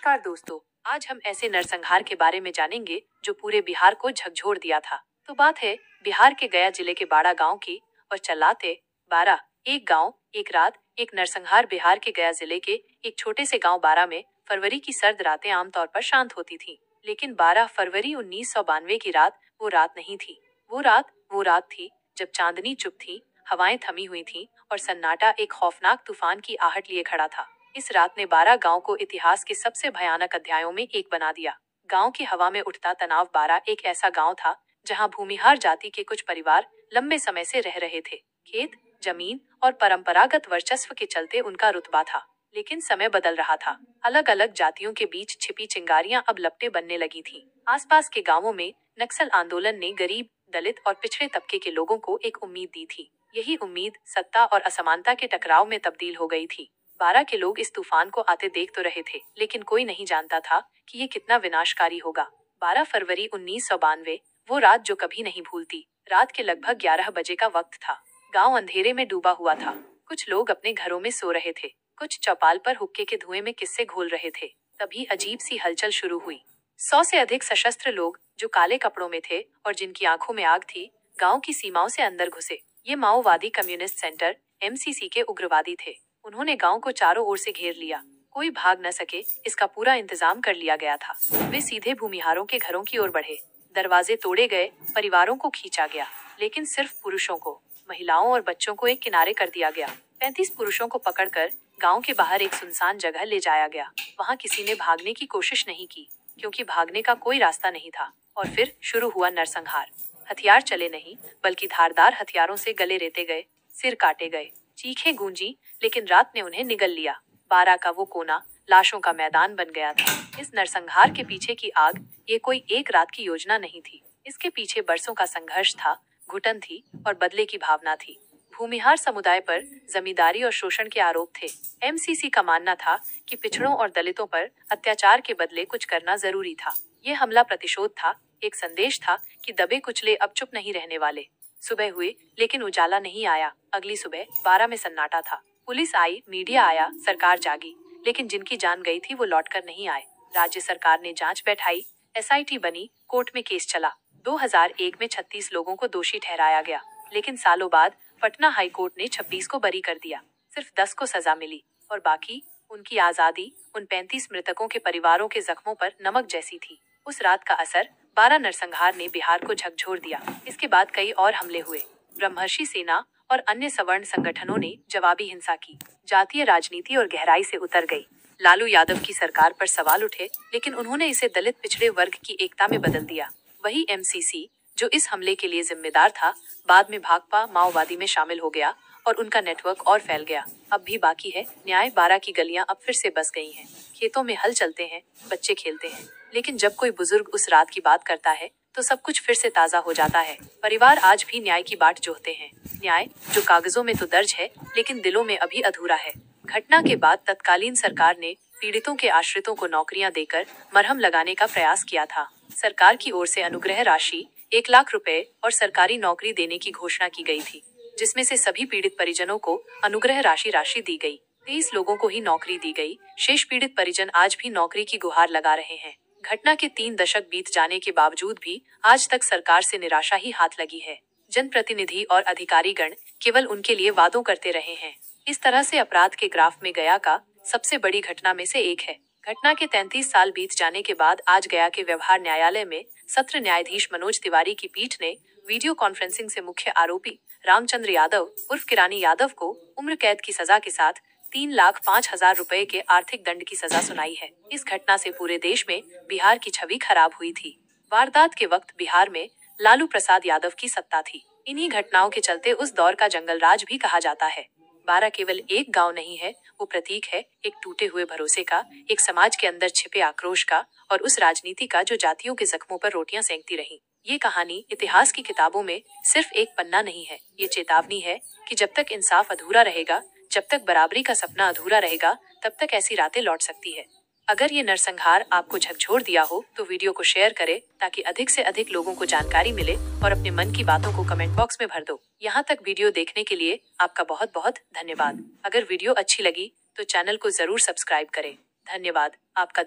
नमस्कार दोस्तों, आज हम ऐसे नरसंहार के बारे में जानेंगे जो पूरे बिहार को झकझोर दिया था। तो बात है बिहार के गया जिले के बाड़ा गांव की और चलाते 12 एक गांव एक रात एक नरसंहार। बिहार के गया जिले के एक छोटे से गांव बाड़ा में फरवरी की सर्द रातें आमतौर पर शांत होती थीं, लेकिन 12 फरवरी 1992 की रात वो रात नहीं थी। वो रात थी जब चांदनी चुप थी, हवाएं थमी हुई थीं और सन्नाटा एक खौफनाक तूफान की आहट लिए खड़ा था। इस रात ने बाड़ा गांव को इतिहास के सबसे भयानक अध्यायों में एक बना दिया। गांव की हवा में उठता तनाव। बाड़ा एक ऐसा गांव था जहां भूमिहार जाति के कुछ परिवार लंबे समय से रह रहे थे। खेत, जमीन और परंपरागत वर्चस्व के चलते उनका रुतबा था, लेकिन समय बदल रहा था। अलग अलग जातियों के बीच छिपी चिंगारियां अब लपटें बनने लगी थीं। आसपास के गांवों में नक्सल आंदोलन ने गरीब, दलित और पिछड़े तबके के लोगों को एक उम्मीद दी थी। यही उम्मीद सत्ता और असमानता के टकराव में तब्दील हो गई थी। बाड़ा के लोग इस तूफान को आते देख तो रहे थे, लेकिन कोई नहीं जानता था कि ये कितना विनाशकारी होगा। 12 फरवरी 1992 वो रात जो कभी नहीं भूलती। रात के लगभग 11 बजे का वक्त था। गांव अंधेरे में डूबा हुआ था। कुछ लोग अपने घरों में सो रहे थे, कुछ चौपाल पर हुक्के के धुएं में किस्से घोल रहे थे। तभी अजीब सी हलचल शुरू हुई। 100 से अधिक सशस्त्र लोग जो काले कपड़ों में थे और जिनकी आंखों में आग थी, गांव की सीमाओं से अंदर घुसे। ये माओवादी कम्युनिस्ट सेंटर MCC के उग्रवादी थे। उन्होंने गांव को चारों ओर से घेर लिया। कोई भाग न सके, इसका पूरा इंतजाम कर लिया गया था। वे सीधे भूमिहारों के घरों की ओर बढ़े। दरवाजे तोड़े गए, परिवारों को खींचा गया, लेकिन सिर्फ पुरुषों को, महिलाओं और बच्चों को एक किनारे कर दिया गया। 35 पुरुषों को पकड़कर गांव के बाहर एक सुनसान जगह ले जाया गया। वहां किसी ने भागने की कोशिश नहीं की, क्योंकि भागने का कोई रास्ता नहीं था। और फिर शुरू हुआ नरसंहार। हथियार चले नहीं, बल्कि धारदार हथियारों से गले रेते गए, सिर काटे गए, चीखें गूंजी, लेकिन रात ने उन्हें निगल लिया। बाड़ा का वो कोना लाशों का मैदान बन गया था। इस नरसंहार के पीछे की आग ये कोई एक रात की योजना नहीं थी। इसके पीछे बरसों का संघर्ष था, घुटन थी और बदले की भावना थी। भूमिहार समुदाय पर जमींदारी और शोषण के आरोप थे। MCC का मानना था कि पिछड़ों और दलितों पर अत्याचार के बदले कुछ करना जरूरी था। ये हमला प्रतिशोध था, एक संदेश था कि दबे कुचले अब चुप नहीं रहने वाले। सुबह हुई, लेकिन उजाला नहीं आया। अगली सुबह बाड़ा में सन्नाटा था। पुलिस आई, मीडिया आया, सरकार जागी, लेकिन जिनकी जान गई थी वो लौटकर नहीं आए। राज्य सरकार ने जांच बैठाई, SIT बनी, कोर्ट में केस चला। 2001 में 36 लोगों को दोषी ठहराया गया, लेकिन सालों बाद पटना हाई कोर्ट ने 26 को बरी कर दिया। सिर्फ 10 को सजा मिली और बाकी उनकी आजादी उन 35 मृतकों के परिवारों के जख्मों पर नमक जैसी थी। उस रात का असर बाड़ा नरसंहार ने बिहार को झकझोर दिया। इसके बाद कई और हमले हुए। ब्रह्मर्षि सेना और अन्य सवर्ण संगठनों ने जवाबी हिंसा की। जातीय राजनीति और गहराई से उतर गई। लालू यादव की सरकार पर सवाल उठे, लेकिन उन्होंने इसे दलित पिछड़े वर्ग की एकता में बदल दिया। वही MCC जो इस हमले के लिए जिम्मेदार था, बाद में भाकपा माओवादी में शामिल हो गया और उनका नेटवर्क और फैल गया। अब भी बाकी है न्याय। बाड़ा की गलियां अब फिर से बस गई हैं। खेतों में हल चलते हैं, बच्चे खेलते हैं, लेकिन जब कोई बुजुर्ग उस रात की बात करता है तो सब कुछ फिर से ताजा हो जाता है। परिवार आज भी न्याय की बाट जोहते हैं। न्याय जो कागजों में तो दर्ज है, लेकिन दिलों में अभी अधूरा है। घटना के बाद तत्कालीन सरकार ने पीड़ितों के आश्रितों को नौकरियां देकर मरहम लगाने का प्रयास किया था। सरकार की ओर से अनुग्रह राशि 1 लाख रुपए और सरकारी नौकरी देने की घोषणा की गई थी, जिसमें से सभी पीड़ित परिजनों को अनुग्रह राशि दी गई। 23 लोगों को ही नौकरी दी गई। शेष पीड़ित परिजन आज भी नौकरी की गुहार लगा रहे हैं। घटना के 3 दशक बीत जाने के बावजूद भी आज तक सरकार से निराशा ही हाथ लगी है। जनप्रतिनिधि और अधिकारीगण केवल उनके लिए वादों करते रहे हैं। इस तरह से अपराध के ग्राफ में गया का सबसे बड़ी घटना में से एक है। घटना के 33 साल बीत जाने के बाद आज गया के व्यवहार न्यायालय में सत्र न्यायाधीश मनोज तिवारी की पीठ ने वीडियो कॉन्फ्रेंसिंग से मुख्य आरोपी रामचंद्र यादव उर्फ किरानी यादव को उम्र कैद की सजा के साथ 3,05,000 रुपए के आर्थिक दंड की सजा सुनाई है। इस घटना से पूरे देश में बिहार की छवि खराब हुई थी। वारदात के वक्त बिहार में लालू प्रसाद यादव की सत्ता थी। इन्हीं घटनाओं के चलते उस दौर का जंगल राज भी कहा जाता है। बाड़ा केवल एक गांव नहीं है, वो प्रतीक है एक टूटे हुए भरोसे का, एक समाज के अंदर छिपे आक्रोश का और उस राजनीति का जो जातियों के जख्मों पर रोटियां सेंकती रही। ये कहानी इतिहास की किताबों में सिर्फ एक पन्ना नहीं है, ये चेतावनी है कि जब तक इंसाफ अधूरा रहेगा, जब तक बराबरी का सपना अधूरा रहेगा, तब तक ऐसी रातें लौट सकती है। अगर ये नरसंहार आपको झकझोर दिया हो तो वीडियो को शेयर करें ताकि अधिक से अधिक लोगों को जानकारी मिले और अपने मन की बातों को कमेंट बॉक्स में भर दो। यहाँ तक वीडियो देखने के लिए आपका बहुत बहुत धन्यवाद। अगर वीडियो अच्छी लगी तो चैनल को जरूर सब्सक्राइब करें। धन्यवाद। आपका दिन